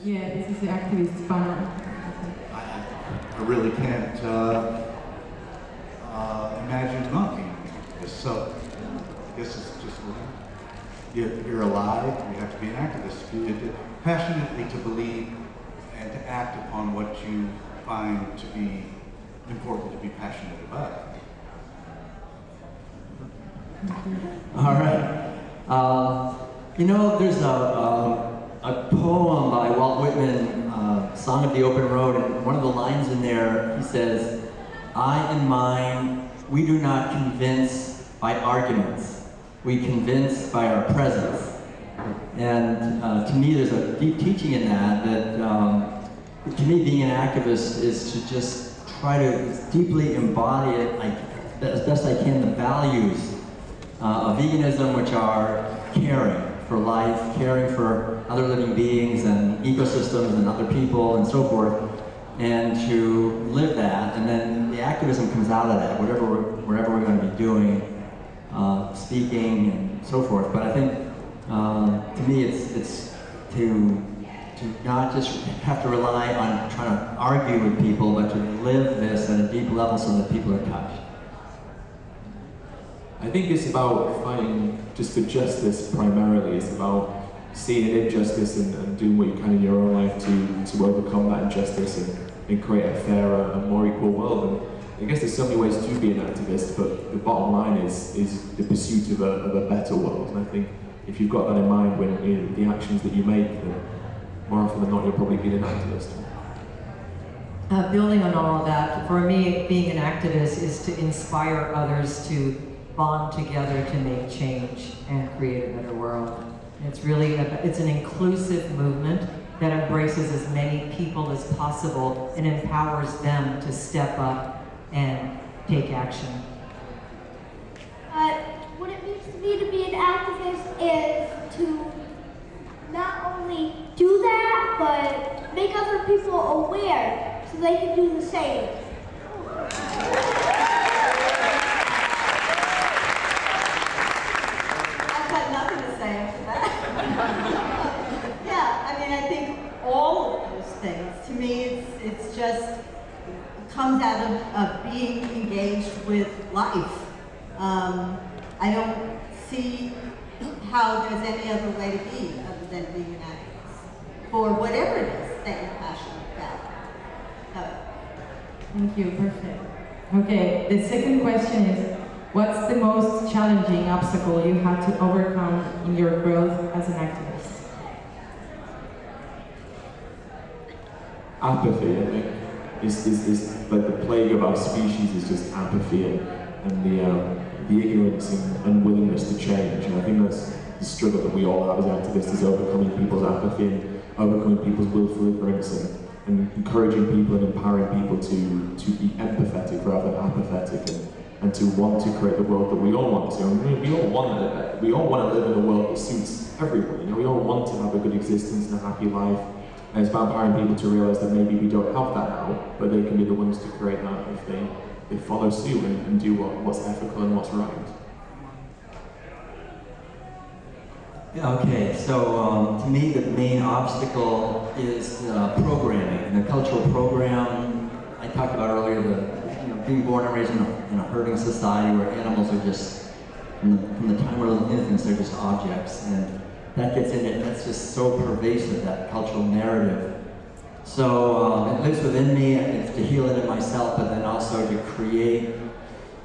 Yeah, this is the activist panel. I really can't imagine not being an activist. So I guess it's just you're alive. You have to be an activist. Passionately to believe and to act upon what you find to be important to be passionate about. All right. You know, there's a poem by Walt Whitman, Song of the Open Road, and one of the lines in there, he says, "I and mine, we do not convince by arguments. We convince by our presence." And to me, there's a deep teaching in that, to me, being an activist is to just try to deeply embody it, as best I can, the values of veganism, which are caring for life, caring for other living beings and ecosystems and other people and so forth, and to live that, and then the activism comes out of that, wherever we're going to be doing, speaking and so forth. But I think, to me, it's to not just have to rely on trying to argue with people, but to live this at a deep level so that people are touched. I think it's about fighting just for justice primarily. It's about seeing an injustice and doing what you can in your own life to overcome that injustice and create a fairer and more equal world. And I guess there's so many ways to be an activist, but the bottom line is the pursuit of a better world. And I think if you've got that in mind when the actions that you make, then more often than not you'll probably be an activist. Building on all of that, for me, being an activist is to inspire others to bond together to make change and create a better world. And it's really, it's an inclusive movement that embraces as many people as possible and empowers them to step up and take action. What it means to me to be an activist is to not only do that, but make other people aware so they can do the same. Yeah, I mean, I think all of those things, to me, it's just comes out of being engaged with life. I don't see how there's any other way to be other than being an activist for whatever it is that you're passionate about. Thank you, perfect. Okay, the second question is, what's the most challenging obstacle you had to overcome in your growth as an activist? Apathy, I think, is like the plague of our species is just apathy and the ignorance and unwillingness to change. And I think that's the struggle that we all have as activists, is overcoming people's apathy and overcoming people's willful ignorance and encouraging people and empowering people to be empathetic rather than apathetic and to want to create the world that we all want to. I mean, we all want to live in a world that suits everyone. You know, we all want to have a good existence and a happy life. And it's about empowering people to realise that maybe we don't have that now, but they can be the ones to create that if they follow suit and do what's ethical and what's right. Okay, so to me the main obstacle is programming. And the cultural program I talked about earlier, being born and raised in a herding society where animals are just, from the time we're little infants, they're just objects. And that gets in it, and that's just so pervasive, that cultural narrative. So it lives within me, it's to heal it in myself, but then also to create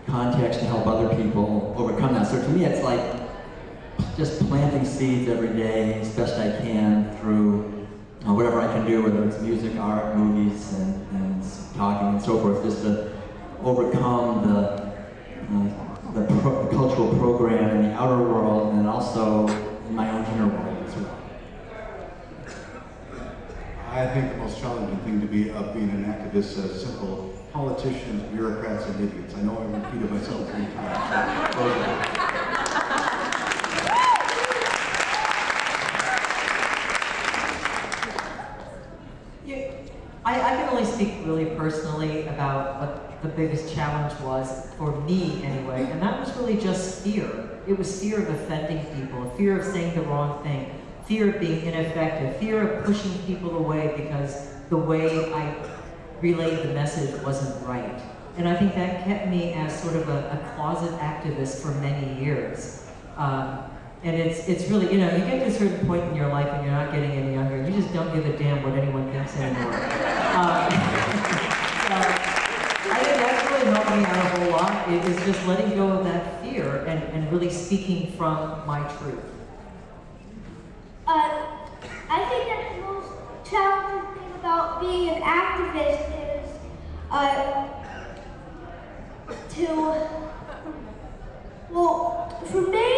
context to help other people overcome that. So to me it's like just planting seeds every day as best I can through whatever I can do, whether it's music, art, movies, and talking and so forth, just to overcome the cultural program in the outer world and also in my own inner world as well. I think the most challenging thing to be of being an activist is simple: politicians, bureaucrats, and idiots. I know I repeated myself 3 times. I can only speak really personally about what the biggest challenge was, for me anyway, and that was really just fear. It was fear of offending people, fear of saying the wrong thing, fear of being ineffective, fear of pushing people away because the way I relayed the message wasn't right. And I think that kept me as sort of a closet activist for many years. And it's really, you know, you get to a certain point in your life and you're not getting any younger, and you just don't give a damn what anyone thinks anymore. I think that's really helped me out a whole lot. It is just letting go of that fear and really speaking from my truth. I think that the most challenging thing about being an activist is well, for me,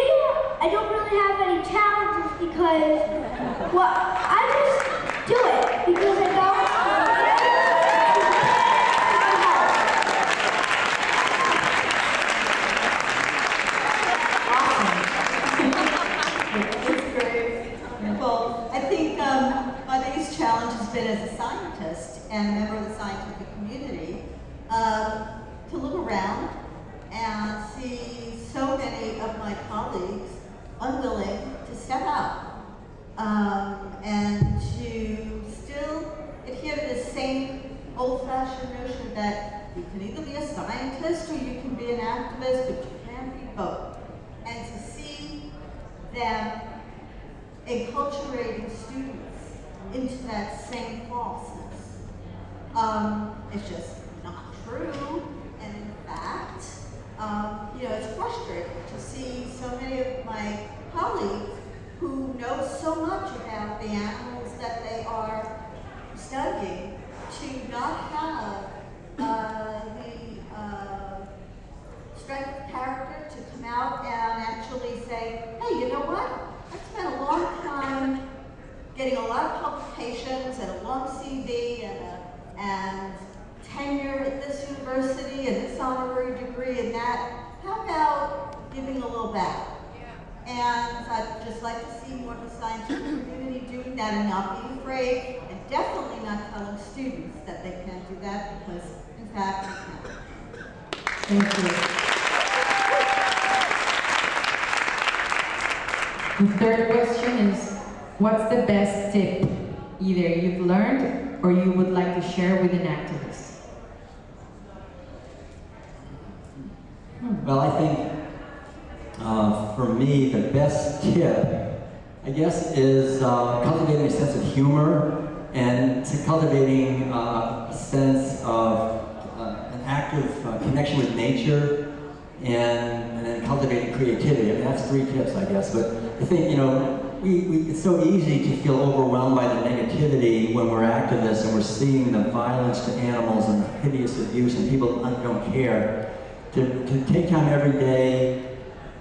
I don't really have any challenges because, well, I just do it because I don't. That's great. Well, I think my biggest challenge has been as a scientist and a member of the scientific community to look around and see so many of my colleagues unwilling to step out and to still adhere to the same old-fashioned notion that you can either be a scientist or you can be an activist, but you can't be both. And to see them enculturating students into that same falseness. It's just not true. And in fact, you know, it's frustrating to see so many of my colleagues who know so much about the animals that they are studying to not have the strength of character to come out and actually say, hey, you know what? I spent a long time getting a lot of publications and a long CV and tenure at this university and this honorary degree and that. How about giving a little back? And I'd just like to see more of the scientific community doing that and not being afraid, and definitely not telling students that they can't do that because, in fact, they can. Thank you. The third question is, what's the best tip either you've learned or you would like to share with an activist? Well, I think for me, the best tip, I guess, is cultivating a sense of humor and cultivating a sense of an active connection with nature and then cultivating creativity. I mean, that's 3 tips, I guess, but I think, you know, it's so easy to feel overwhelmed by the negativity when we're activists and we're seeing the violence to animals and the hideous abuse and people don't care. To take time every day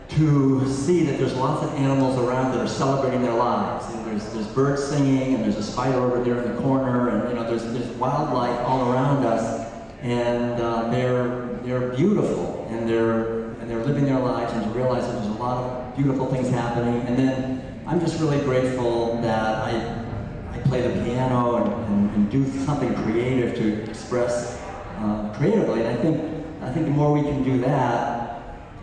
to see that there's lots of animals around that are celebrating their lives. And there's birds singing, and there's a spider over there in the corner, and you know there's wildlife all around us, and they're beautiful, and they're living their lives, and to realize that there's a lot of beautiful things happening. And then I'm just really grateful that I play the piano and do something creative to express creatively. And I think the more we can do that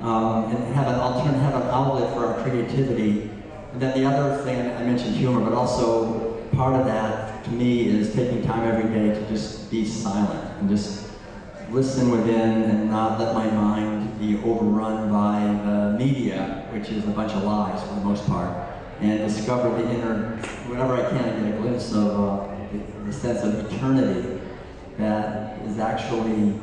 and have an outlet for our creativity. And then the other thing, I mentioned humor, but also part of that to me is taking time every day to just be silent and just listen within and not let my mind be overrun by the media, which is a bunch of lies for the most part, and discover the inner, whenever I can, I get a glimpse of the sense of eternity that is actually,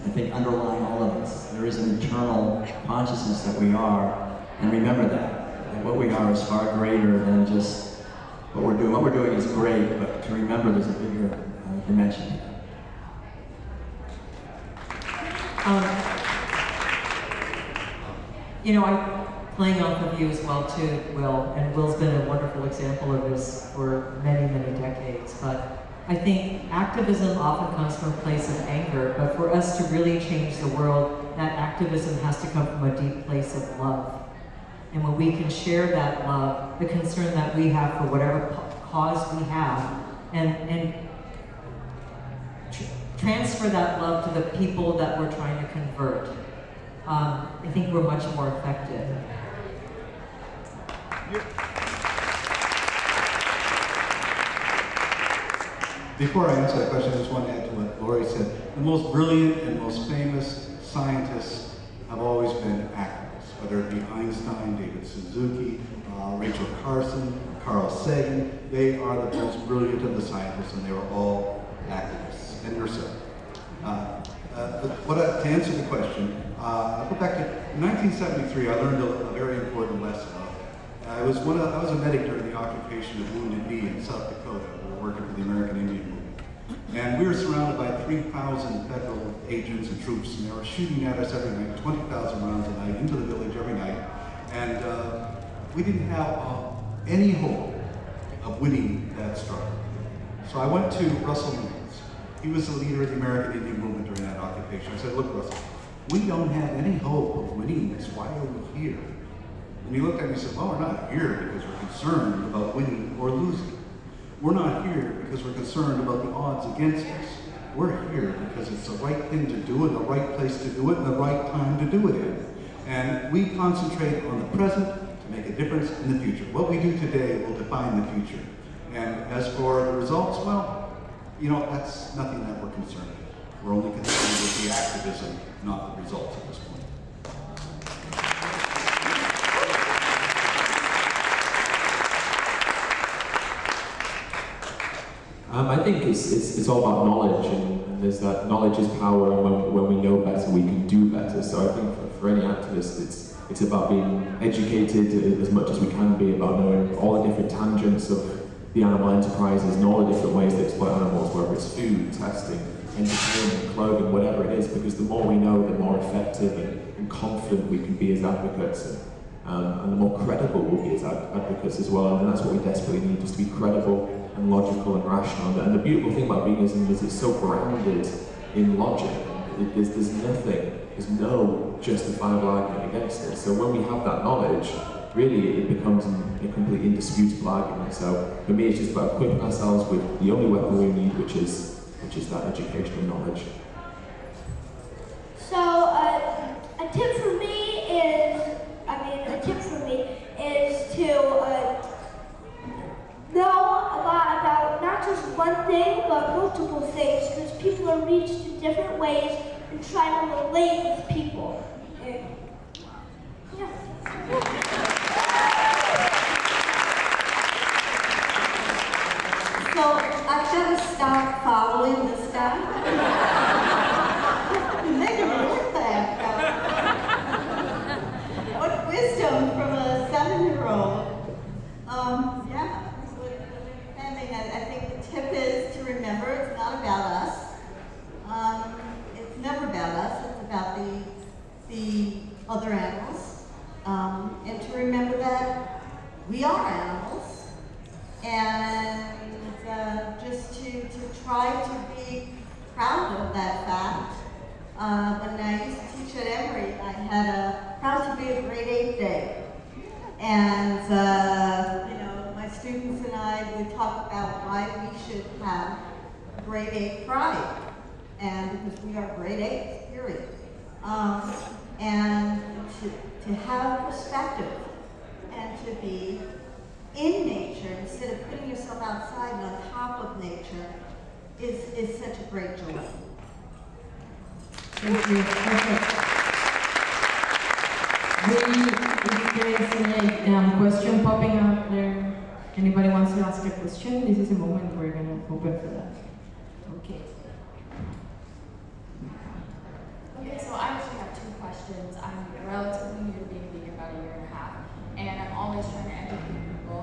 I think, underlying all of us. There is an eternal consciousness that we are, and remember that what we are is far greater than just what we're doing. What we're doing is great, but to remember there's a bigger dimension to that. You know, I'm playing off of you as well too, Will, and Will's been a wonderful example of this for many, many decades, but I think activism often comes from a place of anger, but for us to really change the world, that activism has to come from a deep place of love. And when we can share that love, the concern that we have for whatever cause we have, and transfer that love to the people that we're trying to convert, I think we're much more effective. Before I answer that question, I just want to add to what Lori said. The most brilliant and most famous scientists have always been activists, whether it be Einstein, David Suzuki, Rachel Carson, Carl Sagan. They are the most brilliant of the scientists, and they were all activists, and yourself. To answer the question, I'll go back to 1973. I learned a very important lesson. I was a medic during the occupation of Wounded Knee in South Dakota. We were working for the American Indian Movement. And we were surrounded by 3,000 federal agents and troops, and they were shooting at us every night, 20,000 rounds a night, into the village every night. And we didn't have any hope of winning that struggle. So I went to Russell Means. He was the leader of the American Indian Movement during that occupation. I said, look, Russell, we don't have any hope of winning this. Why are we here? And he looked at me and said, well, we're not here because we're concerned about winning or losing. We're not here because we're concerned about the odds against us. We're here because it's the right thing to do it, the right place to do it, and the right time to do it in. And we concentrate on the present to make a difference in the future. What we do today will define the future. And as for the results, well, you know, that's nothing that we're concerned with. We're only concerned with the activism, not the results at this point. I think it's all about knowledge, and there's that knowledge is power, and when we know better, we can do better. So I think for any activist, it's about being educated as much as we can be, about knowing all the different tangents of the animal enterprises and all the different ways they exploit animals, whether it's food, testing, entertainment, clothing, whatever it is, because the more we know, the more effective and confident we can be as advocates, and the more credible we'll be as advocates as well. And that's what we desperately need, just to be credible and logical and rational. And the beautiful thing about veganism is it's so grounded in logic. There's no justifiable argument against it. So when we have that knowledge, really it becomes a completely indisputable argument. So for me, it's just about equipping ourselves with the only weapon we need, which is that educational knowledge. So a tip for me is to know a lot about not just one thing, but multiple things, because people are reached in different ways and try to relate with people. And, yeah. So I've got to stop following this guy. You're making me look bad. What wisdom from a 7-year-old. Yeah. I think the tip is to remember it's not about us. It's never about us. It's about the other animals. And to remember that we are animals. And just to try to be proud of that fact. When I used to teach at Emory, I had a proud to be a grade 8 day. And my students and I would talk about why we should have grade 8 pride. And because we are grade 8, period. And to have perspective and to be in nature instead of putting yourself outside and on top of nature is such a great joy. Thank you. Perfect. If there is any question popping up there, anybody wants to ask a question, this is a moment we're going to open for that. Okay. Okay, so I actually have 2 questions. I'm relatively new to being vegan, about a year and a half, and I'm always trying to educate people.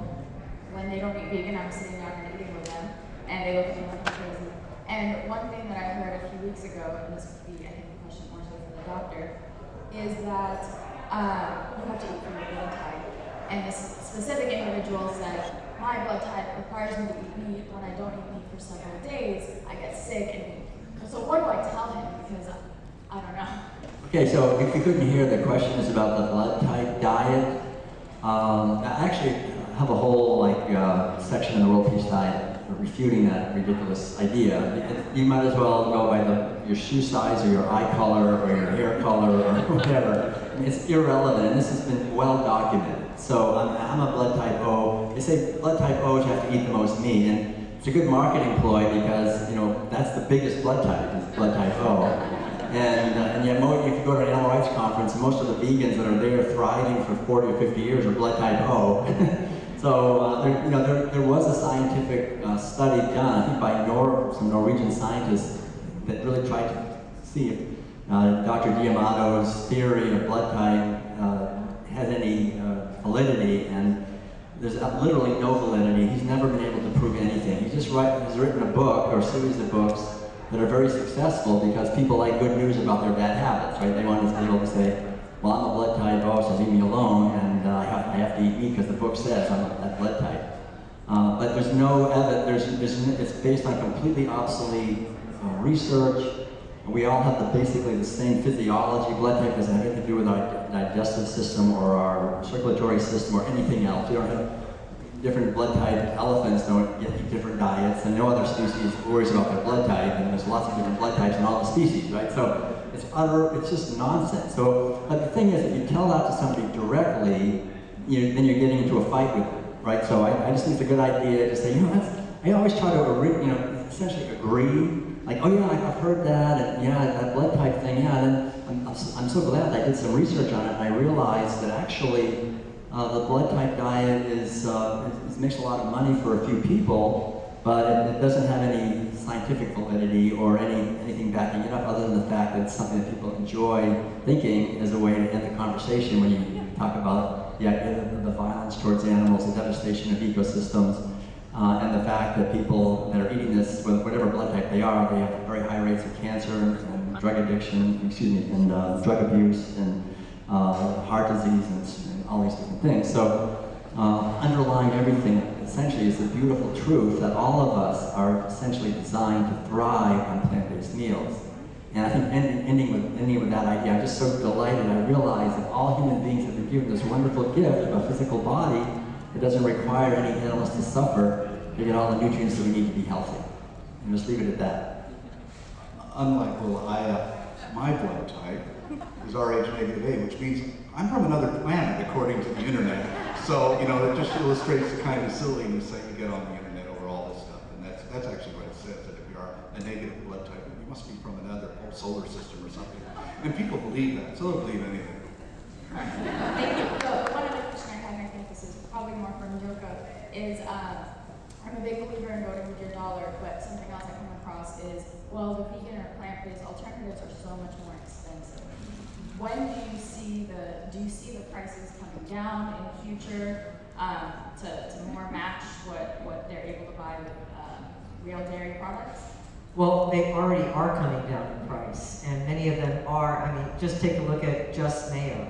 When they don't eat vegan, I'm sitting down and eating with them, and they look at me like I'm crazy. And one thing that I heard a few weeks ago, and this would be, I think, a question more so for the doctor, is that you have to eat from your blood type. And this specific individual said, my blood type requires me to eat meat. When I don't eat meat for several days, I get sick and weak. So what do I tell him? Because I don't know. Okay, so if you couldn't hear, the question is about the blood type diet. I actually have a whole section in the World Peace Diet refuting that ridiculous idea. You might as well go by your shoe size or your eye color or your hair color or whatever. I mean, it's irrelevant, and this has been well documented. So I'm a blood type O. They say blood type O's have to eat the most meat, and it's a good marketing ploy because, you know, that's the biggest blood type, is blood type O. And yet, if you go to an animal rights conference, most of the vegans that are there thriving for 40 or 50 years are blood type O. So there was a scientific study done, I think by some Norwegian scientists, that really tried to see if Dr. Diamato's theory of blood type has any validity, and there's literally no validity. He's never been able to prove anything. He's written a book or a series of books that are very successful because people like good news about their bad habits, right? They want to be able to say, well, I'm a blood type O, so leave me alone, and I have to eat meat because the book says I'm that blood type. But there's no evidence, it's based on completely obsolete research. We all have basically the same physiology. Blood type doesn't have anything to do with our digestive system or our circulatory system or anything else. We don't have different blood type. Elephants don't eat different diets, and no other species worries about their blood type, and there's lots of different blood types in all the species, right? So it's just nonsense. So, but the thing is, if you tell that to somebody directly, then you're getting into a fight with them, right? So I just think it's a good idea to say, I always try to, essentially agree. Like, oh yeah, I've heard that, and yeah, that blood type thing, yeah, and I'm so glad I did some research on it, and I realized that actually the blood type diet makes a lot of money for a few people, but it doesn't have any scientific validity or anything backing it up other than the fact that it's something that people enjoy thinking as a way to end the conversation when you talk about the violence towards animals, the devastation of ecosystems. And the fact that people that are eating this, whatever blood type they are, they have very high rates of cancer and drug addiction, and drug abuse and heart disease and all these different things. So underlying everything essentially is the beautiful truth that all of us are essentially designed to thrive on plant-based meals. And I think ending with that idea, I'm just so delighted. I realize that all human beings have been given this wonderful gift of a physical body. It doesn't require any animals to suffer to get all the nutrients that we need to be healthy. And just leave it at that. Unlike my blood type is Rh-A, which means I'm from another planet according to the internet. So, it just illustrates the kind of silliness that you get on the internet over all this stuff. And that's actually what it says, that if you are a negative blood type, you must be from another solar system or something. And people believe that, so they'll believe anything. Thank you. So one other question I have, and I think this is probably more from Miyoko, is I'm a big believer in voting with your dollar, but something else I come across is, well, the vegan or plant-based alternatives are so much more expensive. When do you see the prices coming down in the future to more match what they're able to buy with real dairy products? Well, they already are coming down in price, and many of them are. Just take a look at Just Mayo.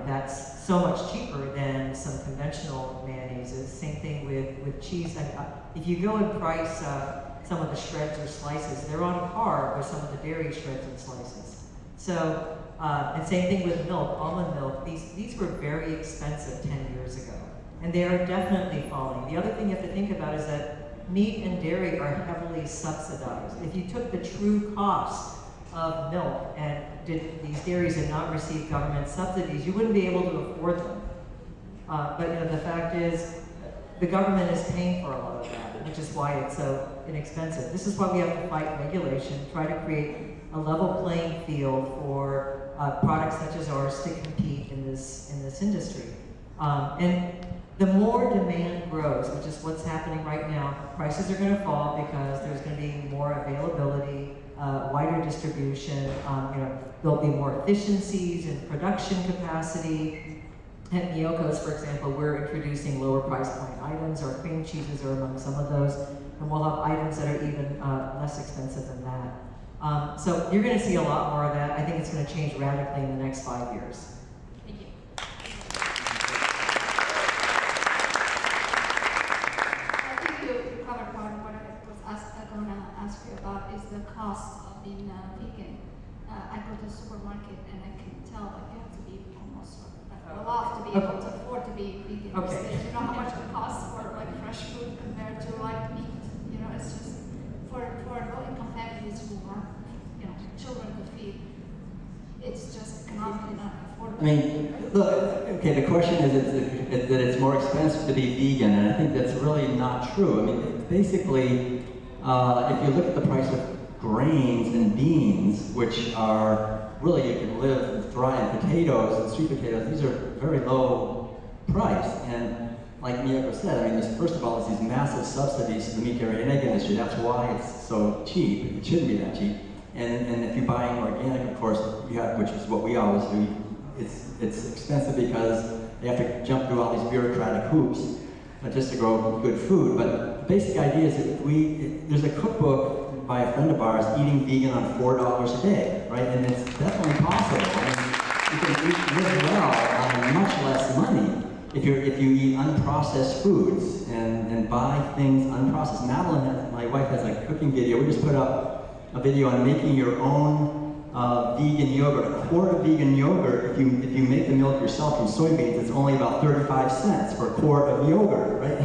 That's so much cheaper than some conventional mayonnaises. Same thing with cheese. If you go and price some of the shreds or slices, they're on par with some of the dairy shreds and slices. So, and same thing with milk, almond milk. These were very expensive 10 years ago, and they are definitely falling. The other thing you have to think about is that meat and dairy are heavily subsidized. If you took the true cost of milk and these dairies had not received government subsidies, you wouldn't be able to afford them. But the fact is, the government is paying for a lot of that, which is why it's so inexpensive. This is why we have to fight regulation, try to create a level playing field for products such as ours to compete in this industry. And the more demand grows, which is what's happening right now, prices are going to fall because there's going to be more availability, wider distribution. There'll be more efficiencies in production capacity. At Miyoko's, for example, we're introducing lower price point items. Our cream cheeses are among some of those, and we'll have items that are even less expensive than that. So you're going to see a lot more of that. I think it's going to change radically in the next 5 years. Thank you. I think you covered part of what I was going to ask you about is the cost of being vegan. I go to the supermarket and I can tell you have to be almost well off to be able to afford to be vegan. Okay. You know how much it costs for fresh food compared to meat. It's just for low-income families who have children to feed. It's just economically not affordable. Look, okay, the question is that it's more expensive to be vegan, and I think that's really not true. I mean, basically, if you look at the price of grains and beans, which are really, you can live and thrive, potatoes and sweet potatoes, these are very low price. And like Miyoko said, I mean, first of all, it's these massive subsidies to the meat, dairy, and egg industry. That's why it's so cheap. It shouldn't be that cheap. And if you're buying organic, of course, which is what we always do, it's expensive because they have to jump through all these bureaucratic hoops just to grow good food. But the basic idea is that there's a cookbook by a friend of ours, Eating Vegan on $4 a day, right? And it's definitely possible. I mean, you can live well on much less money if you eat unprocessed foods and buy things unprocessed. Madeline, my wife, has a cooking video. We just put up a video on making your own vegan yogurt. A quart of vegan yogurt, if you make the milk yourself from soybeans, it's only about 35 cents for a quart of yogurt, right?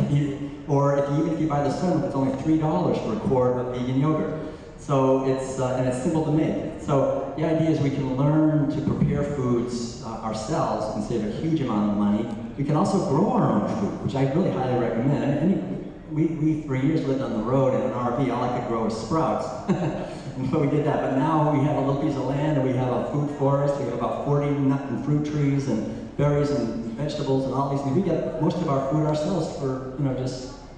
Or even if you buy the sun, it's only $3 for a quart of vegan yogurt. So and it's simple to make. So the idea is we can learn to prepare foods ourselves and save a huge amount of money. We can also grow our own food, which I really highly recommend. I mean, we for years lived on the road in an RV. All I could grow was sprouts. And so we did that. But now we have a little piece of land and we have a food forest. We have about 40 nut and fruit trees and berries and vegetables and all these things. We get most of our food ourselves for,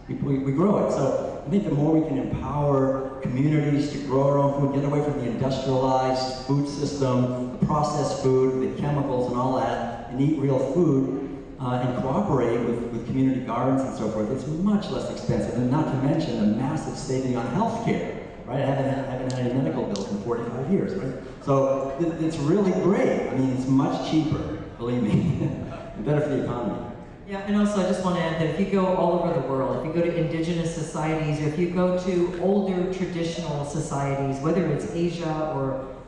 we grow it. So I think the more we can empower communities to grow our own food, get away from the industrialized food system, the processed food, the chemicals and all that, and eat real food, and cooperate with community gardens and so forth, it's much less expensive, and not to mention the massive saving on health care, right? I haven't had a medical bill in 45 years, right? So it's really great. I mean, it's much cheaper, believe me, and better for the economy. Yeah, and also I just want to add that if you go all over the world, if you go to indigenous societies, or if you go to older traditional societies, whether it's Asia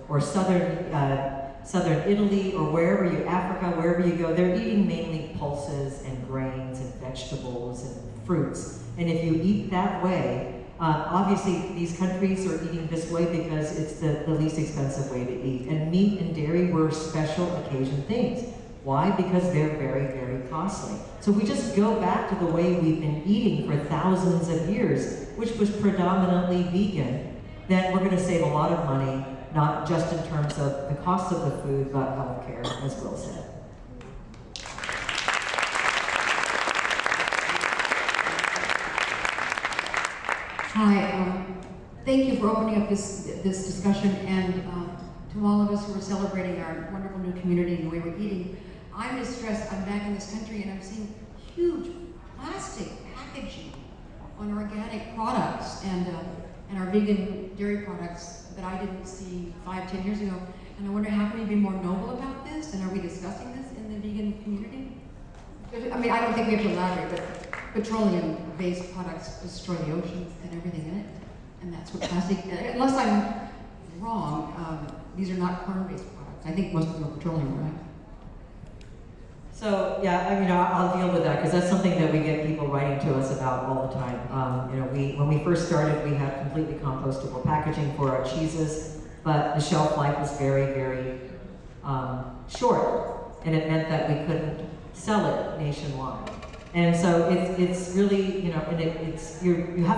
or southern Italy, or wherever Africa, wherever you go, they're eating mainly pulses and grains and vegetables and fruits. And if you eat that way, obviously these countries are eating this way because it's the least expensive way to eat. And meat and dairy were special occasion things. Why? Because they're very, very costly. So we just go back to the way we've been eating for thousands of years, which was predominantly vegan, then we're going to save a lot of money, not just in terms of the cost of the food, but healthcare, as Will said. Hi, thank you for opening up this discussion, and to all of us who are celebrating our wonderful new community and the way we're eating. I'm distressed. I'm back in this country and I'm seeing huge plastic packaging on organic products and our vegan dairy products that I didn't see 5-10 years ago. And I wonder, how can we be more noble about this? And are we discussing this in the vegan community? I mean, I don't think we have to elaborate, but petroleum-based products destroy the oceans and everything in it. And that's what plastic, unless I'm wrong, these are not corn-based products. I think most of them are petroleum, right? So yeah, I mean, I'll deal with that because that's something that we get people writing to us about all the time. When we first started, we had completely compostable packaging for our cheeses, but the shelf life was very, very short, and it meant that we couldn't sell it nationwide. And so it's really, you have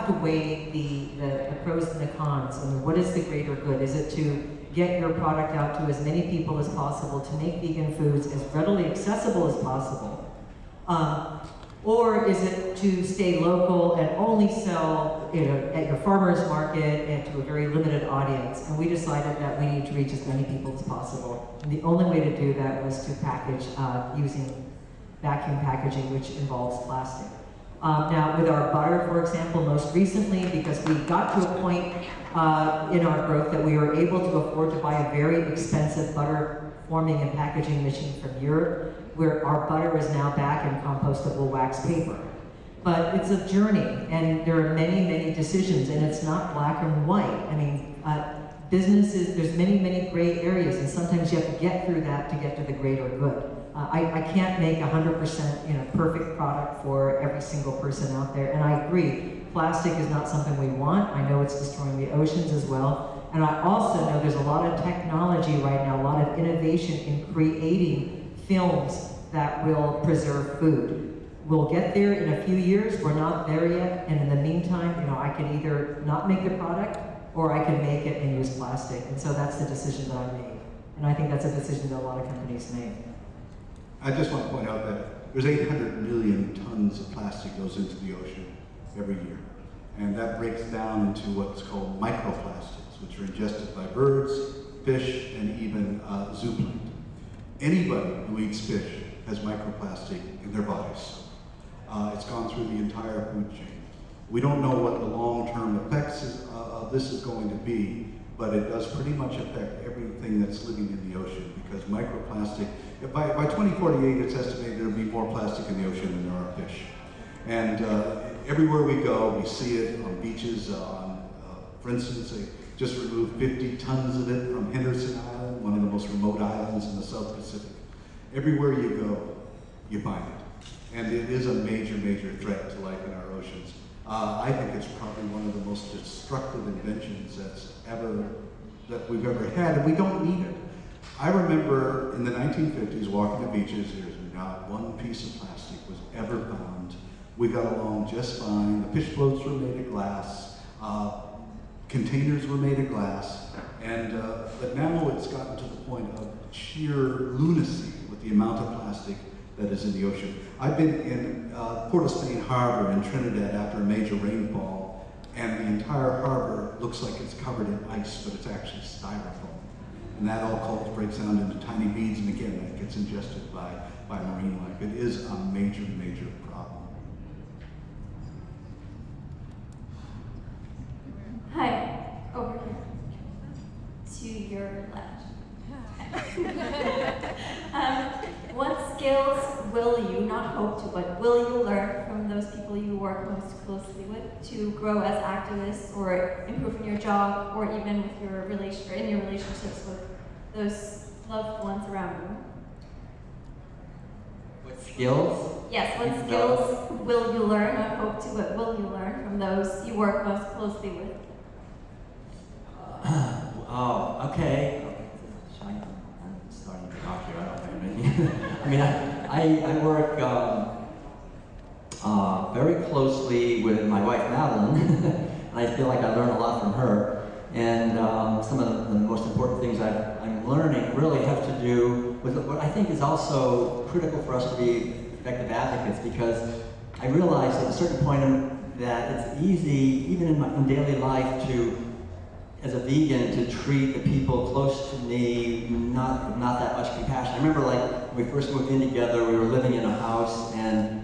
to weigh the pros and the cons. I mean, what is the greater good? Is it to get your product out to as many people as possible, to make vegan foods as readily accessible as possible? Or is it to stay local and only sell at your farmer's market and to a very limited audience? And we decided that we need to reach as many people as possible. And the only way to do that was to package using vacuum packaging, which involves plastic. Now, with our butter, for example, most recently, because we got to a point in our growth that we were able to afford to buy a very expensive butter forming and packaging machine from Europe, where our butter is now back in compostable wax paper. But it's a journey, and there are many, many decisions, and it's not black and white. I mean, businesses, there's many, many gray areas, and sometimes you have to get through that to get to the greater good. I can't make 100% perfect product for every single person out there, and I agree, plastic is not something we want. I know it's destroying the oceans as well, and I also know there's a lot of technology right now, a lot of innovation in creating films that will preserve food. We'll get there in a few years, we're not there yet, and in the meantime, I can either not make the product, or I can make it and use plastic. And so that's the decision that I made. And I think that's a decision that a lot of companies make. I just want to point out that there's 800 million tons of plastic goes into the ocean every year. And that breaks down into what's called microplastics, which are ingested by birds, fish, and even zooplankton. Anybody who eats fish has microplastic in their bodies. It's gone through the entire food chain. We don't know what the long-term effects of this is going to be, but it does pretty much affect everything that's living in the ocean, because microplastic, by 2048, it's estimated there'll be more plastic in the ocean than there are fish. And everywhere we go, we see it on beaches. For instance, they just removed 50 tons of it from Henderson Island, one of the most remote islands in the South Pacific. Everywhere you go, you find it. And it is a major, major threat to life in our oceans. I think it's probably one of the most destructive inventions that we've ever had, and we don't need it. I remember in the 1950s walking the beaches, there's not one piece of plastic was ever found. We got along just fine. The fish floats were made of glass, containers were made of glass, and but now it's gotten to the point of sheer lunacy with the amount of plastic that is in the ocean. I've been in Port of Spain Harbor in Trinidad after a major rainfall, and the entire harbor looks like it's covered in ice, but it's actually styrofoam. And that all breaks down into tiny beads, and again, that gets ingested by marine life. It is a major, major problem. Hi, over here. To your left. What skills will you, not hope to, but will you learn from those people you work most closely with to grow as activists, or improve in your job, or even with your relationships with those loved ones around you? What skills? Yes, what skills will you learn, not hope to, but will you learn from those you work most closely with? Oh, okay. I'm starting to talk here. I mean, I work very closely with my wife, Madeline, and I feel like I learn a lot from her. And some of the most important things I'm learning really have to do with what I think is also critical for us to be effective advocates, because I realize at a certain point that it's easy, even in daily life, as a vegan, to treat the people close to me not that much compassion. I remember, like, when we first moved in together, we were living in a house, and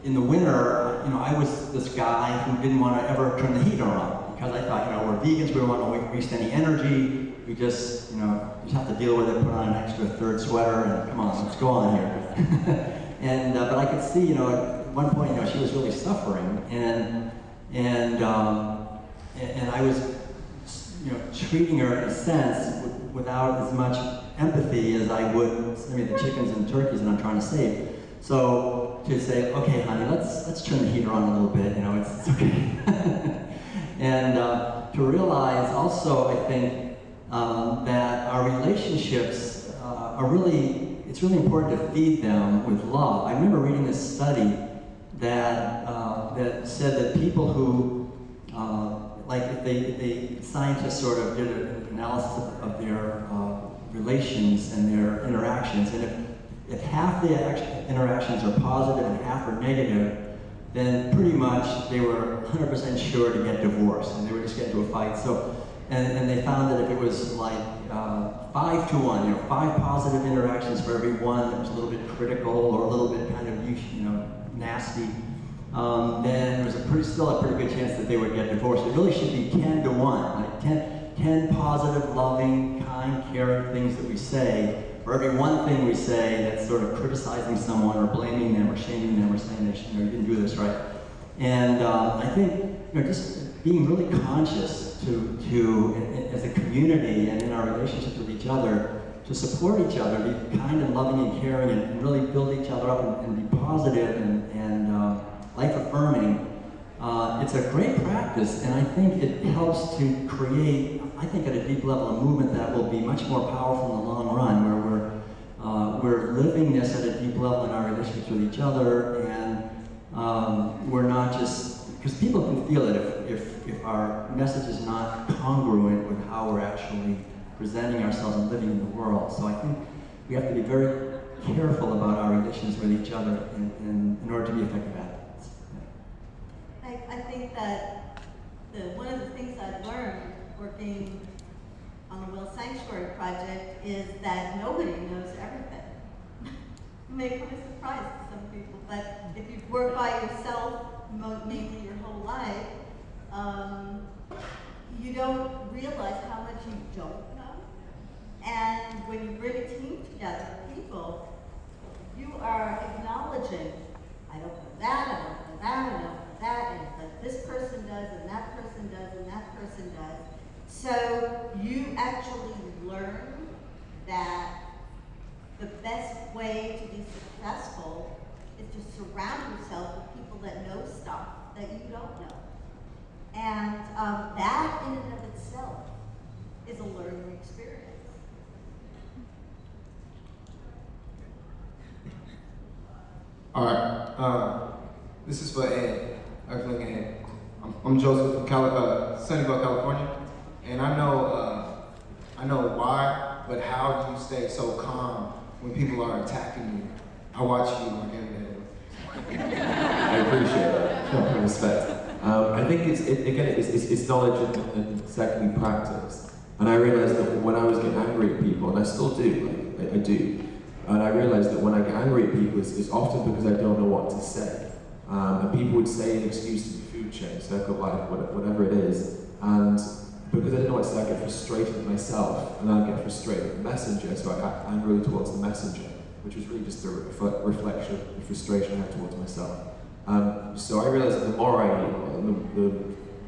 in the winter, I was this guy who didn't want to ever turn the heater on, because I thought, we're vegans, we don't want to waste any energy, we just, just have to deal with it, put on an extra third sweater, and come on, let's go on here. And but I could see, at one point, she was really suffering, and I was, treating her in a sense without as much empathy as I would the chickens and turkeys that I'm trying to save. So to say, okay, honey, let's turn the heater on a little bit. It's okay. And to realize also, I think that our relationships it's really important to feed them with love. I remember reading this study that said that people who if scientists sort of did an analysis of their relations and their interactions, and if half the interactions are positive and half are negative, then pretty much they were 100% sure to get divorced, and they would just get into a fight. So, and they found that if it was like 5 to 1, 5 positive interactions for every one that was a little bit critical or a little bit kind of nasty, then there's still a pretty good chance that they would get divorced. It really should be 10 to 1, like 10 positive, loving, kind, caring things that we say. For every one thing we say that's sort of criticizing someone or blaming them or shaming them or saying you didn't do this right. And I think just being really conscious to as a community and in our relationships with each other, to support each other, be kind and loving and caring, and really build each other up and be positive and life-affirming. It's a great practice, and I think it helps to create, I think at a deep level, a movement that will be much more powerful in the long run, where we're living this at a deep level in our relationships with each other, and we're not just, because people can feel it if our message is not congruent with how we're actually presenting ourselves and living in the world. So I think we have to be very careful about our relations with each other in order to be effective advocates. Yeah. I think that one of the things I've learned working on the Will Sanctuary Project is that nobody knows everything. It may come as a surprise to some people, but if you've worked by yourself mainly your whole life, you don't realize how much you don't know. And when you bring a team together of people, you are acknowledging, I don't know that, I don't know that, I don't know that, and but this person does, and that person does, and that person does. So you actually learn that the best way to be successful is to surround yourself with people that know stuff that you don't know. And that in and of itself is a learning experience. All right, this is for Ed, Earthling Ed. I'm Joseph from Sunnyvale, California, and I know why, but how do you stay so calm when people are attacking you? I watch you like every day. I appreciate that. I respect. I think it's knowledge and secondly practice. And I realized that when I was getting angry at people, and I still do, like, I do. And I realized that when I get angry at people, it's often because I don't know what to say. And people would say an excuse to the food chain, circle of life, whatever it is. And because I didn't know what to say, I get frustrated with myself, and I get frustrated with the messenger, so I act angrily towards the messenger, which was really just a reflection of the frustration I have towards myself. So I realized that the more I knew,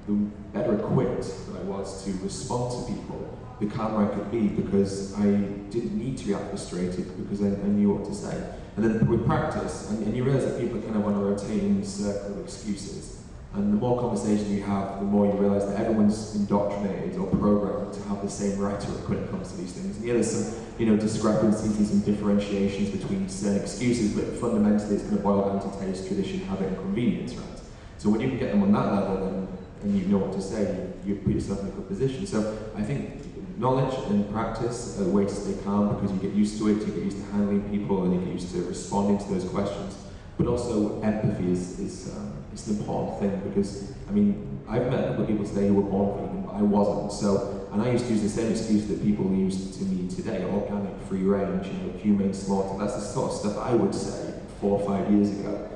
the better equipped that I was to respond to people, the calmer I could be, because I didn't need to react frustrated because I knew what to say. And then with practice, and you realize that people are kind of on a rotating circle of excuses. And the more conversation you have, the more you realize that everyone's indoctrinated or programmed to have the same rhetoric when it comes to these things. And yeah, there's some discrepancies and some differentiations between certain excuses, but fundamentally it's going to boil down to taste, tradition, habit, and convenience, right? So when you can get them on that level, then and you know what to say, you put yourself in a good position. So I think knowledge and practice are the way to stay calm, because you get used to it, you get used to handling people, and you get used to responding to those questions. But also empathy is an important thing, because I mean, I've met a couple of people today who were born vegan, but I wasn't. So, and I used to use the same excuse that people use to me today: organic, free range, humane slaughter. That's the sort of stuff I would say 4 or 5 years ago.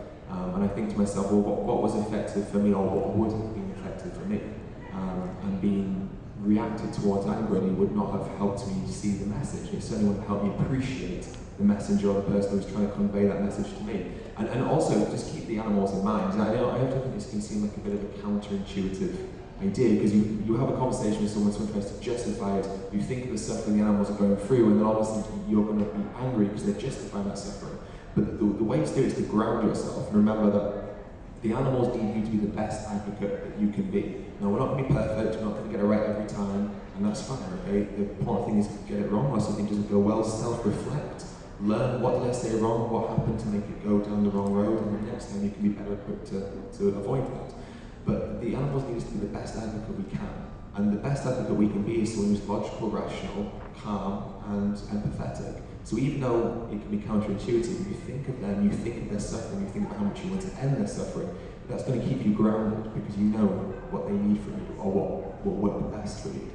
And I think to myself, well, what was effective for me, or what would have been effective for me? And being reacted towards angrily would not have helped me see the message. It certainly wouldn't help me appreciate the messenger or the person who was trying to convey that message to me. And also, just keep the animals in mind. I often think this can seem like a bit of a counterintuitive idea, because you have a conversation with someone tries to justify it, you think of the suffering the animals are going through, and then all of a sudden you're going to be angry because they're justifying that suffering. But the way to do it is to ground yourself and remember that the animals need you to be the best advocate that you can be. Now, we're not going to be perfect, we're not going to get it right every time, and that's fine, okay? The important thing is to get it wrong, or something doesn't go well, self-reflect. Learn, what did I say wrong, what happened to make it go down the wrong road, and the next time you can be better equipped to avoid that. But the animals need us to be the best advocate we can. And the best advocate we can be is someone who's logical, rational, calm, and empathetic. So even though it can be counterintuitive, you think of them, you think of their suffering, you think of how much you want to end their suffering, that's going to keep you grounded, because you know what they need from you, or what will work best for you.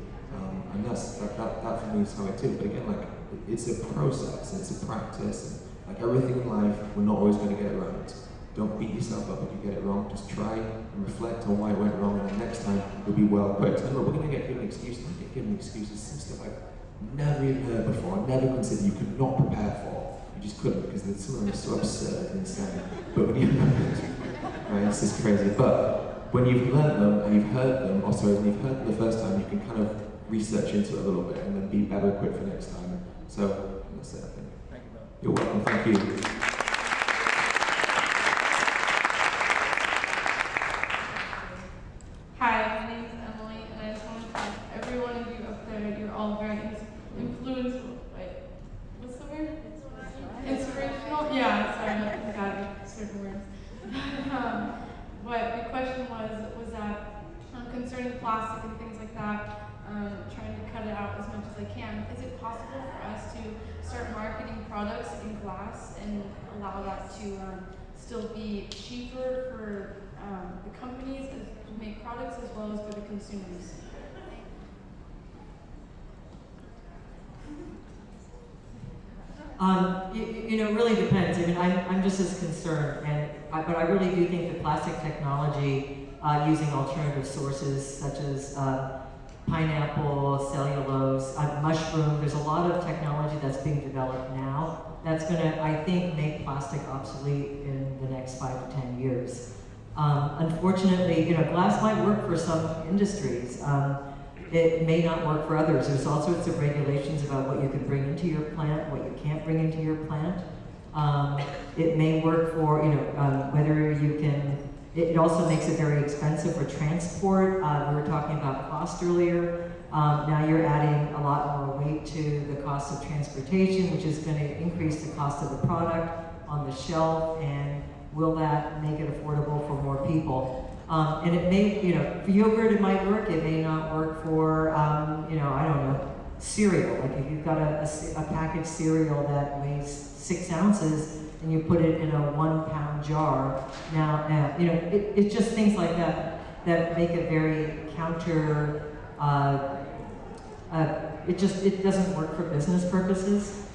And that for me is how I do it. But again, like, it's a process, and it's a practice, and like everything in life, we're not always going to get it right. Don't beat yourself up if you get it wrong. Just try and reflect on why it went wrong, and then next time you'll be well equipped. And look, we're going to get given excuses. We get given excuses, some stuff I've never even heard before, never considered, you could not prepare for. You just couldn't, because some of them are so absurd and insane. But when you right, this is crazy. But when you've learned them and you've heard them, or sorry, when you've heard them the first time, you can kind of research into it a little bit and then be better equipped for next time. So that's it, I think. Thank you. You're welcome. Thank you. Hi, my name is Emily, and I just want to thank every one of you up there. You're all very influential. Wait, what's the word? concerning plastic and things like that, trying to cut it out as much as I can. Is it possible for us to start marketing products in glass and allow that to still be cheaper for the companies to make products as well as for the consumers? You know, it really depends. I mean, I'm just as concerned, but I really do think the plastic technology using alternative sources such as pineapple, cellulose, mushroom, there's a lot of technology that's being developed now that's going to, I think, make plastic obsolete in the next 5 to 10 years. Unfortunately, you know, glass might work for some industries. It may not work for others. There's all sorts of regulations about what you can bring into your plant, what you can't bring into your plant. It may work for, you know, whether you can, it also makes it very expensive for transport. We were talking about cost earlier. Now you're adding a lot more weight to the cost of transportation, which is going to increase the cost of the product on the shelf, and will that make it affordable for more people? And it may, you know, for yogurt it might work, it may not work for, you know, I don't know, cereal. Like if you've got a packaged cereal that weighs 6 ounces and you put it in a 1 pound jar, now, you know, it's just things like that that make it very counter, it doesn't work for business purposes.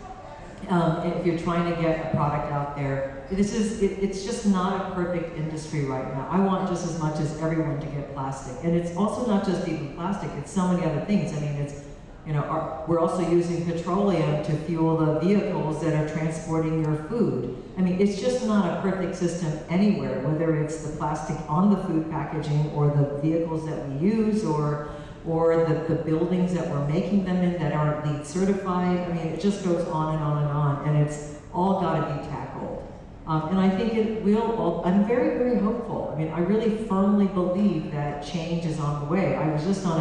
If you're trying to get a product out there, it's just not a perfect industry right now. I want just as much as everyone to get plastic. And it's also not just even plastic, it's so many other things. I mean, it's, you know, we're also using petroleum to fuel the vehicles that are transporting your food. I mean, it's just not a perfect system anywhere, whether it's the plastic on the food packaging or the vehicles that we use or the buildings that we're making them in that aren't LEED certified. I mean, it just goes on and on and on, and it's all got to be tackled. And I think it will all, I'm very, very hopeful. I mean, I really firmly believe that change is on the way. I was just on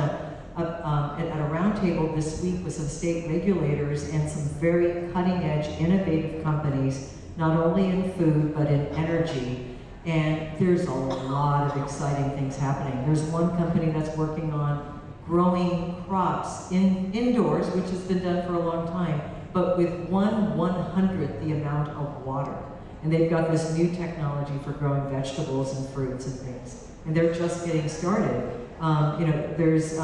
at a roundtable this week with some state regulators and some very cutting-edge, innovative companies, not only in food, but in energy. And there's a lot of exciting things happening. There's one company that's working on growing crops indoors, which has been done for a long time, but with 1/100th the amount of water. And they've got this new technology for growing vegetables and fruits and things. And they're just getting started. You know, there's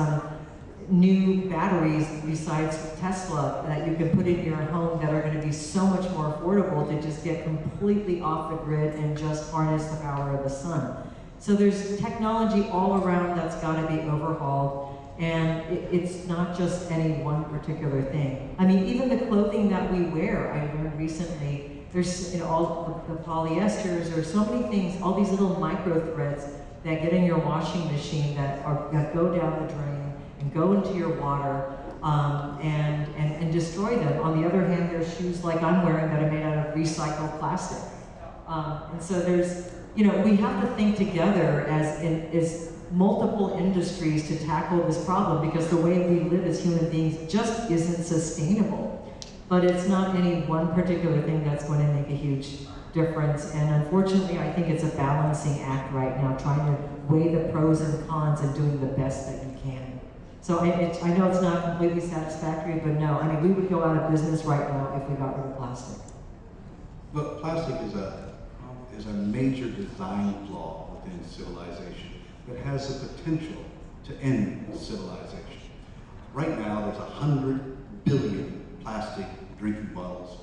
new batteries besides Tesla that you can put in your home that are going to be so much more affordable to just get completely off the grid and just harness the power of the sun. So there's technology all around that's got to be overhauled. And it's not just any one particular thing. I mean, even the clothing that we wear, I learned recently, there's, you know, all the polyesters, there's so many things, all these little micro threads that get in your washing machine that go down the drain and go into your water and destroy them. On the other hand, there's shoes like I'm wearing that are made out of recycled plastic. And so there's, you know, we have to think together as multiple industries to tackle this problem, because the way we live as human beings just isn't sustainable. But it's not any one particular thing that's going to make a huge difference. And unfortunately, I think it's a balancing act right now, trying to weigh the pros and cons and doing the best that you can. So I know it's not completely satisfactory, but no, I mean, we would go out of business right now if we got rid of plastic. But plastic is a major design flaw within civilization that has the potential to end civilization. Right now, there's 100 billion plastic drinking bottles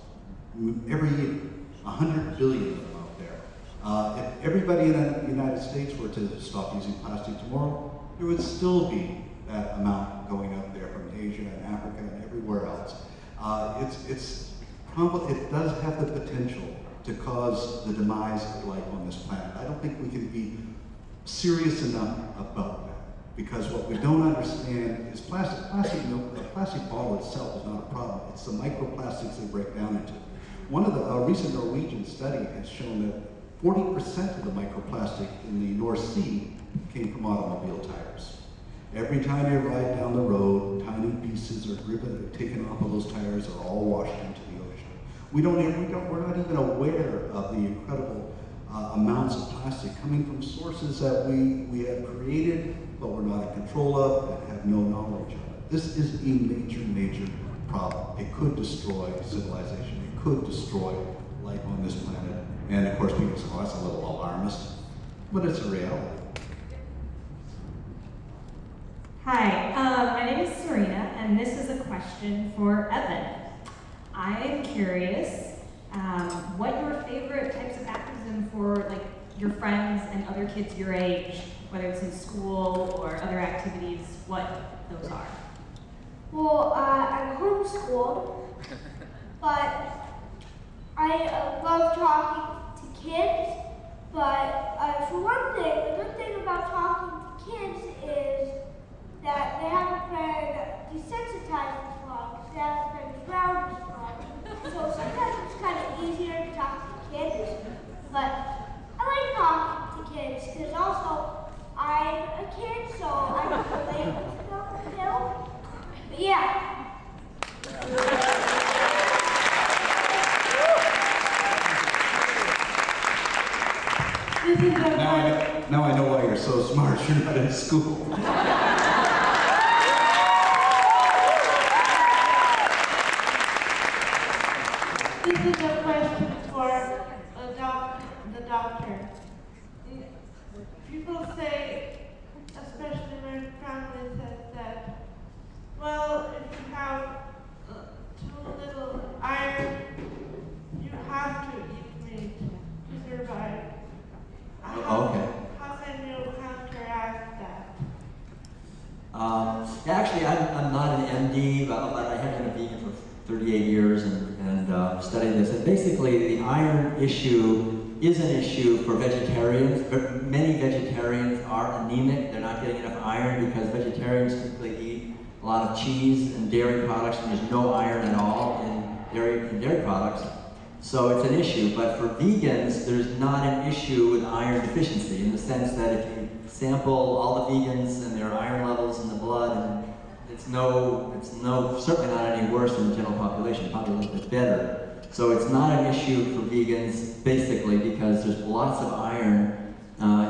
every year. 100 billion of them out there. If everybody in the United States were to stop using plastic tomorrow, there would still be that amount going out there from Asia and Africa and everywhere else. It does have the potential to cause the demise of life on this planet. I don't think we can be serious enough about that, because what we don't understand is plastic. A plastic bottle itself is not a problem. It's the microplastics they break down into. One of the recent Norwegian study has shown that 40% of the microplastic in the North Sea came from automobile tires. Every time you ride down the road, tiny pieces are taken off of those tires, are all washed into the ocean. We're not even aware of the incredible amounts of plastic coming from sources that we have created, but we're not in control of and have no knowledge of it. This is a major, major problem. It could destroy civilization. It could destroy life on this planet. And of course, people say, oh, that's a little alarmist, but it's a reality. Hi, my name is Serena, and this is a question for Evan. I am curious what your favorite types of activism for like your friends and other kids your age, whether it's in school or other activities, what those are. Well, I'm homeschooled, but I love talking to kids. But for one thing, the good thing about talking to kids is that they haven't been desensitized as long, because they haven't been drowned as long. So sometimes it's kind of easier to talk to kids, but I like talking to kids because also I'm a kid, so I can relate to them still. But yeah. Now I know why you're so smart. You're not in school. This is a question for the doctor. People say, especially my family says that, well, if you have too little iron, you have to eat meat to survive. Okay. How can you counteract that? Actually, I'm not an MD, but I have been a vegan for 38 years and studied this. And basically, the iron issue is an issue for vegetarians, but many vegetarians are anemic. They're not getting enough iron because vegetarians typically eat a lot of cheese and dairy products, and there's no iron at all in dairy products. So it's an issue, but for vegans, there's not an issue with iron deficiency in the sense that if you sample all the vegans and their iron levels in the blood, and certainly not any worse than the general population, probably a little bit better. So it's not an issue for vegans, basically, because there's lots of iron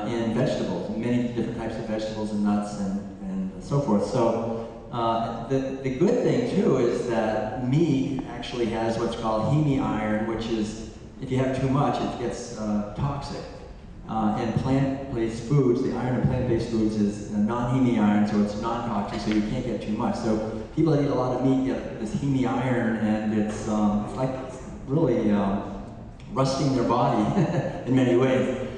in vegetables, many different types of vegetables and nuts and so forth. So the good thing too is that meat actually has what's called hemi-iron, which is, if you have too much, it gets toxic. And plant-based foods, the iron in plant-based foods is non-hemi-iron, so it's non-toxic, so you can't get too much. So people that eat a lot of meat get this hemi-iron, and it's like really rusting their body in many ways.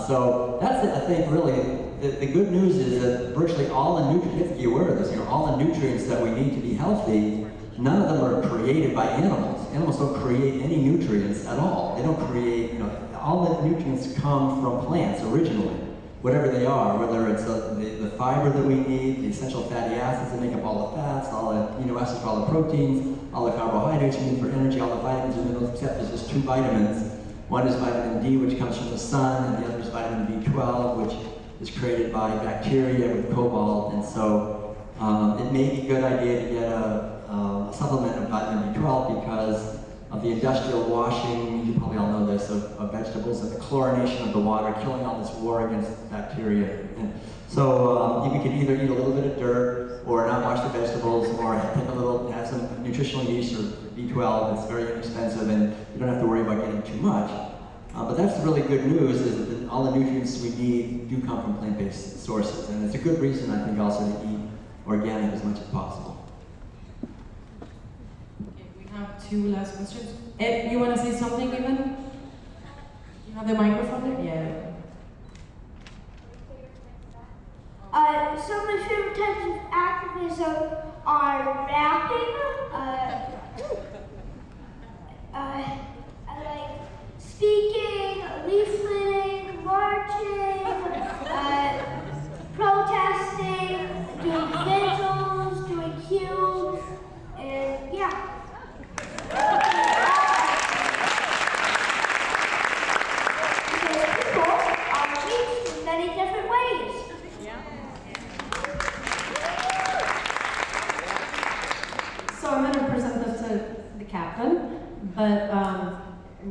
So that's, I think, really, the good news is that virtually all the nutrients, you have to be aware of this, all the nutrients that we need to be healthy, none of them are created by animals. Animals don't create any nutrients at all. They don't create, all the nutrients come from plants originally, whatever they are, whether it's the fiber that we need, the essential fatty acids that make up all the fats, all the amino acids for all the proteins, all the carbohydrates we need for energy, all the vitamins and minerals, except there's just two vitamins. One is vitamin D, which comes from the sun, and the other is vitamin B12, which is created by bacteria with cobalt. And so it may be a good idea to get a supplement of vitamin B12 because of the industrial washing, you probably all know this, of vegetables, and the chlorination of the water, killing all this war against bacteria. And so you can either eat a little bit of dirt, or not wash the vegetables, or have some nutritional yeast or B12. It's very inexpensive, and you don't have to worry about getting too much. But that's the really good news, is that all the nutrients we need do come from plant-based sources, and it's a good reason, I think, also to eat organic as much as possible. Two last questions. Ed, you want to say something even? You have the microphone there? Yeah. Some of my favorite types of activism are rapping. I like speaking, leafleting, marching, protesting, doing vigils, doing cubes, and yeah. Because people are reached in many different ways. So I'm going to present this to the captain, but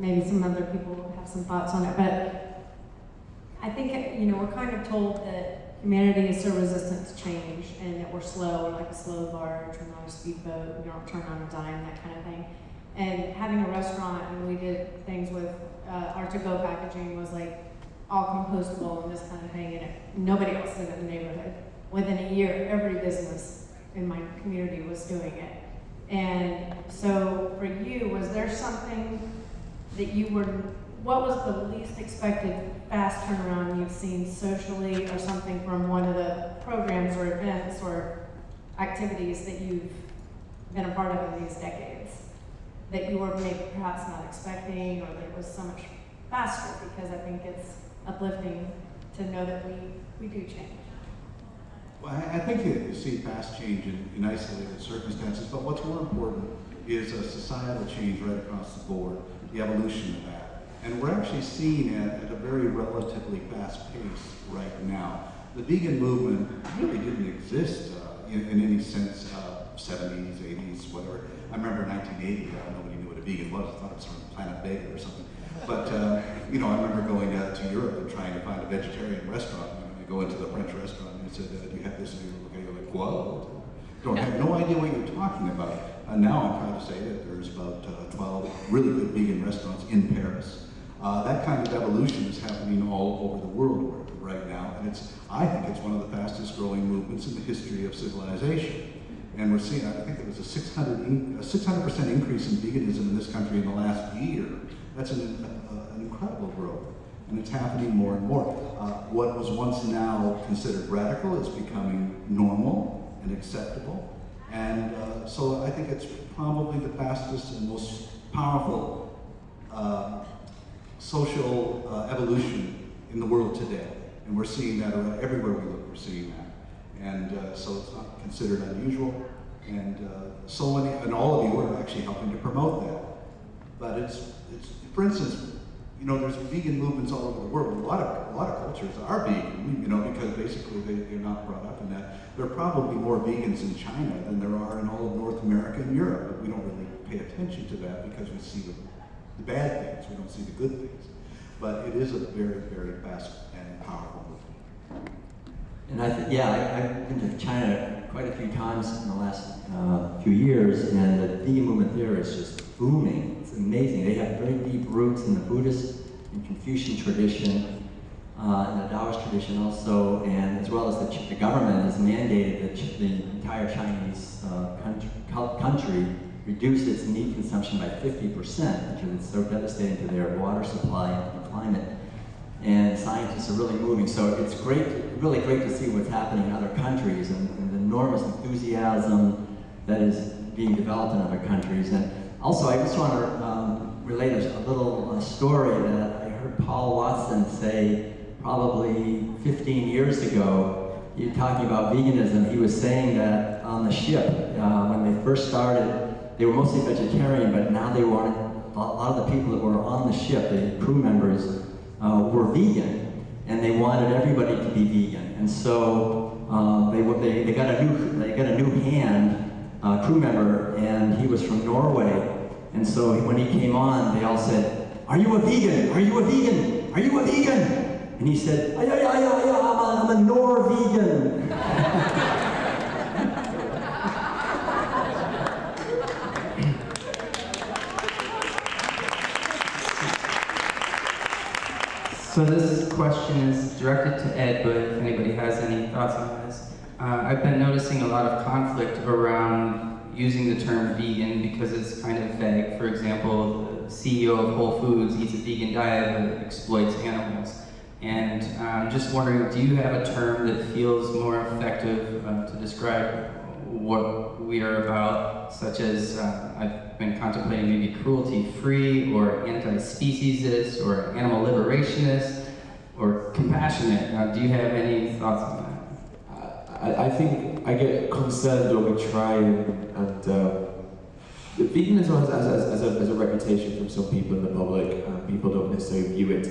maybe some other people have some thoughts on it, but I think, we're kind of told that humanity is so resistant to change and that we're slow, we're like a slow barge, we're not a speedboat, we don't turn on a dime, that kind of thing. And having a restaurant, and we did things with our to-go packaging was like all compostable and this kind of thing, and nobody else did it in the neighborhood. Within a year, every business in my community was doing it. And so for you, was there something that what was the least expected fast turnaround you've seen socially, or something from one of the programs or events or activities that you've been a part of in these decades that you were maybe perhaps not expecting, or that it was so much faster? Because I think it's uplifting to know that we do change. Well, I think you see fast change in isolated circumstances, but what's more important is a societal change right across the board, the evolution of that. And we're actually seeing it at a very relatively fast pace right now. The vegan movement really didn't exist in any sense, 70s, 80s, whatever. I remember in 1980, nobody knew what a vegan was. I thought it was from Planet Vega or something. But, I remember going to Europe and trying to find a vegetarian restaurant. You go into the French restaurant and they said, do you have this? And you're like, whoa. Don't have no idea what you're talking about. Now I'm proud to say that there's about 12 really good vegan restaurants in Paris. That kind of evolution is happening all over the world right now, and I think it's one of the fastest growing movements in the history of civilization. And we're seeing, I think it was a 600% increase in veganism in this country in the last year. That's an incredible growth, and it's happening more and more. What was once now considered radical is becoming normal and acceptable, and so I think it's probably the fastest and most powerful social evolution in the world today. And we're seeing that everywhere we look, we're seeing that. And so it's not considered unusual. And and all of you are actually helping to promote that. But it's for instance, there's vegan movements all over the world. A lot of cultures are vegan, because basically they're not brought up in that. There are probably more vegans in China than there are in all of North America and Europe, but we don't really pay attention to that because we see the bad things, we don't see the good things. But it is a very, very fast and powerful movement. And I've been to China quite a few times in the last few years, and the vegan movement there is just booming. It's amazing. They have very deep roots in the Buddhist and Confucian tradition, and the Taoist tradition also, and as well as the government has mandated that the entire Chinese country reduce its meat consumption by 50% because it's so devastating to their water supply and the climate. And scientists are really moving. So it's really great to see what's happening in other countries and the enormous enthusiasm that is being developed in other countries. And also, I just want to relate a little story that I heard Paul Watson say probably 15 years ago. You're talking about veganism. He was saying that on the ship, when they first started, they were mostly vegetarian, but now they wanted, a lot of the people that were on the ship, the crew members, were vegan, and they wanted everybody to be vegan. And so they got a new crew member, and he was from Norway. And so when he came on, they all said, "Are you a vegan? Are you a vegan? Are you a vegan?" And he said, "Yeah, I'm a Norwegian." So this question is directed to Ed, but if anybody has any thoughts on this. I've been noticing a lot of conflict around using the term vegan because it's kind of vague. For example, the CEO of Whole Foods eats a vegan diet that exploits animals. And I'm just wondering, do you have a term that feels more effective to describe what we are about, such as I've been contemplating maybe cruelty-free or anti-speciesist or animal liberationist or compassionate. Do you have any thoughts on that? I think I get concerned when we try and veganism has a reputation from some people in the public. People don't necessarily view it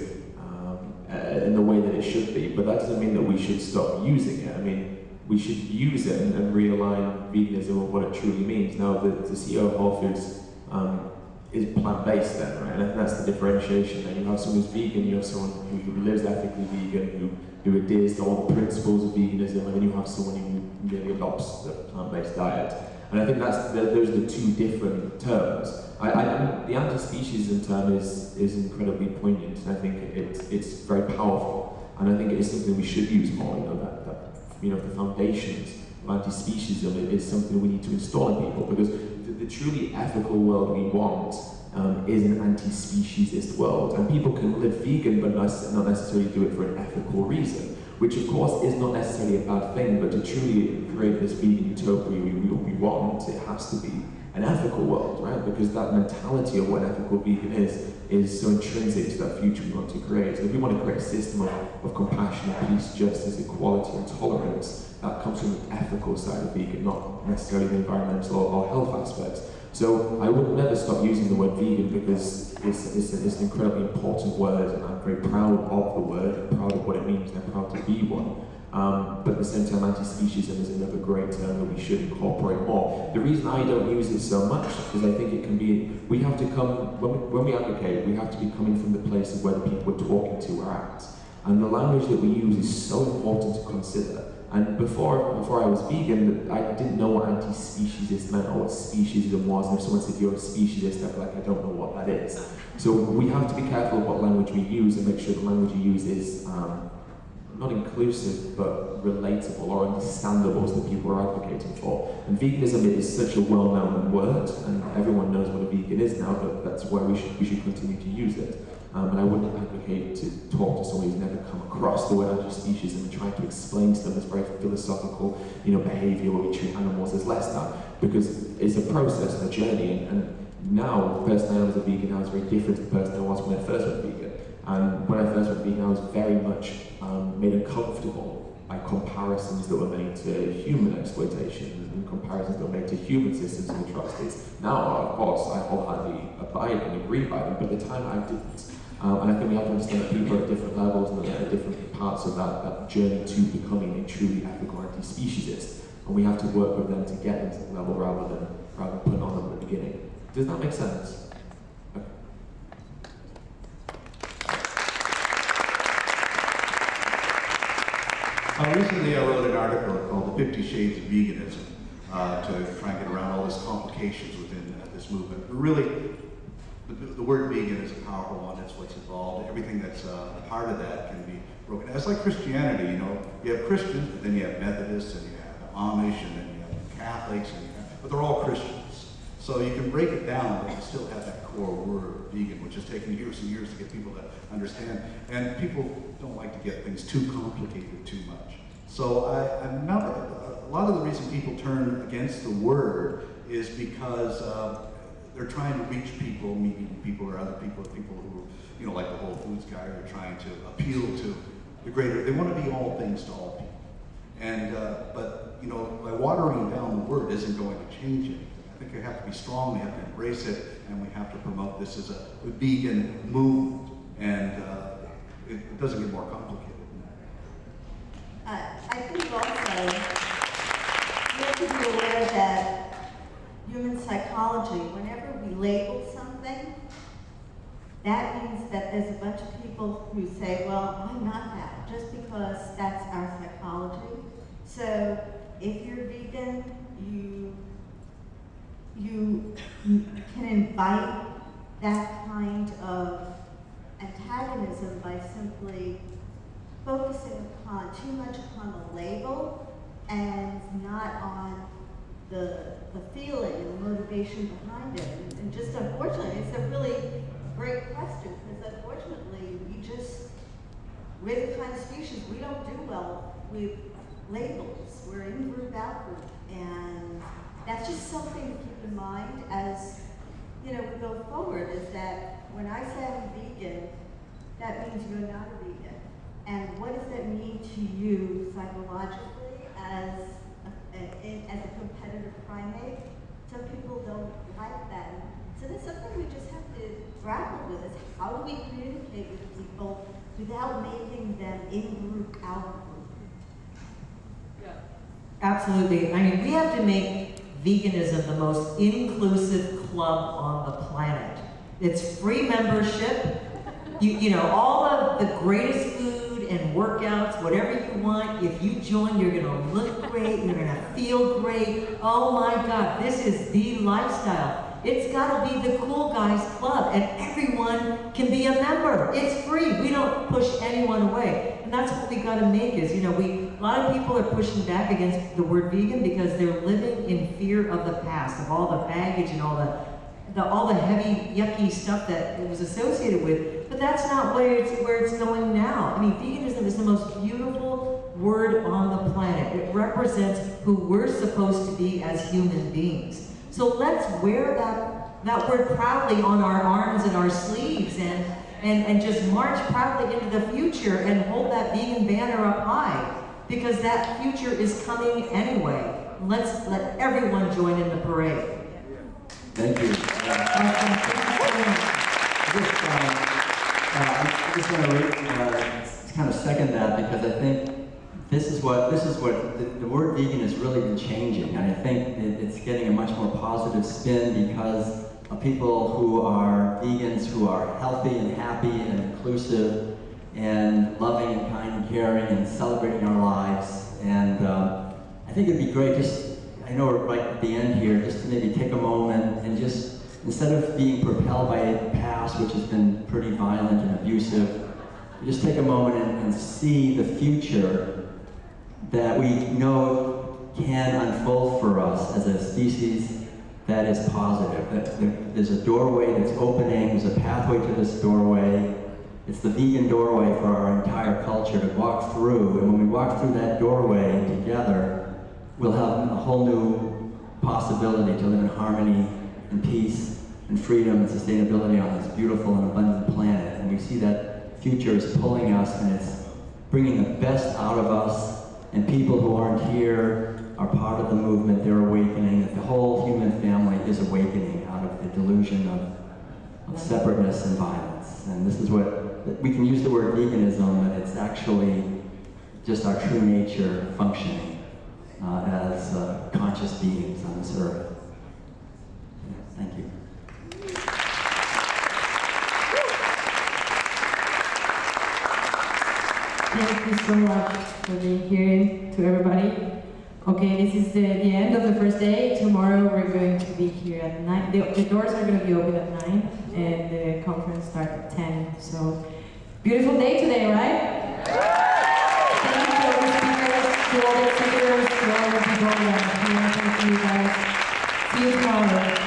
in the way that it should be, but that doesn't mean that we should stop using it. I mean, we should use it and realign veganism with what it truly means. Now, the CEO of Whole Foods is plant-based then, right? And that's the differentiation. Then you have someone who's vegan, you have someone who lives ethically vegan, who adheres to all the principles of veganism, and then you have someone who really adopts the plant-based diet. And I think those are the two different terms. The anti-speciesism term is incredibly poignant, and I think it's very powerful, and I think it is something we should use more. The foundations of anti-speciesism is something we need to install in people, because the truly ethical world we want is an anti-speciesist world, and people can live vegan but not necessarily do it for an ethical reason, which of course is not necessarily a bad thing, but to truly create this vegan utopia we want, it has to be an ethical world, right? Because that mentality of what an ethical vegan is so intrinsic to that future we want to create. So if we want to create a system of compassion, peace, justice, equality, and tolerance, that comes from the ethical side of vegan, not necessarily the environmental or health aspects. So I would never stop using the word vegan, because it's an incredibly important word, and I'm very proud of the word, and proud of what it means, and I'm proud to be one. But at the same time, anti-speciesism is another great term that we should incorporate more. The reason I don't use it so much is I think it can be, we have to come, when we advocate, we have to be coming from the place of where the people we're talking to are at. And the language that we use is so important to consider. And before I was vegan, I didn't know what anti-speciesist meant or what speciesism was. And if someone said, you're a speciesist, I'd be like, I don't know what that is. So we have to be careful of what language we use and make sure the language we use is not inclusive, but relatable or understandable to the people we're advocating for. And veganism is such a well-known word, and everyone knows what a vegan is now, but that's why we should continue to use it. And I wouldn't advocate to talk to someone who's never come across the word anti-speciesism and trying to explain to them this very philosophical, behavior where we treat animals as less than, because it's a process and a journey. And now, the person I am as a vegan now is very different to the person I was when I first went vegan. And when I first went vegan, I was very much made uncomfortable by comparisons that were made to human exploitation and comparisons that were made to human systems and atrocities. Now, of course, I wholeheartedly abide and agree by them, but at the time I didn't. And I think we have to understand that people are at different levels and at different parts of that journey to becoming a truly ethical anti-speciesist. And we have to work with them to get them to the level rather than putting on them at the beginning. Does that make sense? Recently I wrote an article called The 50 Shades of Veganism to try and get around all these complications within this movement. But really, the word vegan is a powerful one. It's what's involved. Everything that's a part of that can be broken. It's like Christianity, you have Christians, but then you have Methodists, and you have Amish, and then you have Catholics, but they're all Christians. So you can break it down, but you still have that core word, vegan, which has taken years and years to get people to understand. And people don't like to get things too complicated too much. So a lot of the reason people turn against the word is because they're trying to reach people, meeting people or other people who, like the Whole Foods guy, are trying to appeal to the greater, they want to be all things to all people. And, but by watering down the word isn't going to change anything. I think we have to be strong, we have to embrace it, and we have to promote this as a vegan movement, and it doesn't get more complicated. I think also we have to be aware that human psychology, whenever we label something, that means that there's a bunch of people who say, well, I'm not that, just because that's our psychology. So if you're vegan, you can invite that kind of antagonism by simply focusing too much upon the label and not on the feeling and the motivation behind it. And just unfortunately, it's a really great question, because unfortunately, we're the kind of species, we don't do well with labels. We're in group, out group, and that's just something to keep in mind as we go forward, is that when I say I'm vegan, that means you're not a vegan. And what does that mean to you psychologically as a competitive primate? Some people don't like that. So that's something we just have to grapple with, is how do we communicate with people without making them in-group, out-group? Yeah. Absolutely. I mean, we have to make veganism the most inclusive club on the planet. It's free membership. You know, all of the greatest food and workouts, whatever you want, if you join, you're gonna look great, you're gonna feel great. Oh my God, this is the lifestyle. It's gotta be the cool guys club, and everyone can be a member. It's free, we don't push anyone away. And that's what we gotta make is, you know, a lot of people are pushing back against the word vegan because they're living in fear of the past, of all the baggage and all the heavy, yucky stuff that it was associated with. But that's not where it's going now. I mean, veganism is the most beautiful word on the planet. It represents who we're supposed to be as human beings. So let's wear that word proudly on our arms and our sleeves and just march proudly into the future and hold that vegan banner up high, because that future is coming anyway. Let's let everyone join in the parade. Thank you. I just want to kind of second that, because I think this is what the word vegan has really been changing, and I think it's getting a much more positive spin because of people who are vegans, who are healthy and happy and inclusive and loving and kind and caring and celebrating our lives. And I think it'd be great, I know we're right at the end here, just to maybe take a moment and just, instead of being propelled by the past, which has been pretty violent and abusive, just take a moment and see the future that we know can unfold for us as a species that is positive. That there's a doorway that's opening, there's a pathway to this doorway. It's the vegan doorway for our entire culture to walk through, and when we walk through that doorway together, we'll have a whole new possibility to live in harmony and peace and freedom and sustainability on this beautiful and abundant planet. And we see that future is pulling us, and it's bringing the best out of us, and people who aren't here are part of the movement. They're awakening, that the whole human family is awakening out of the delusion of separateness and violence. And this is what, we can use the word veganism, but it's actually just our true nature functioning as conscious beings on this earth. Thank you. Thank you so much for being here, to everybody. Okay, this is the end of the first day. Tomorrow we're going to be here at 9. The doors are going to be open at 9, and the conference starts at 10. So, beautiful day today, right? Thank you to all the speakers, to all the speakers, to all the people that are here. Thank you guys. See you tomorrow.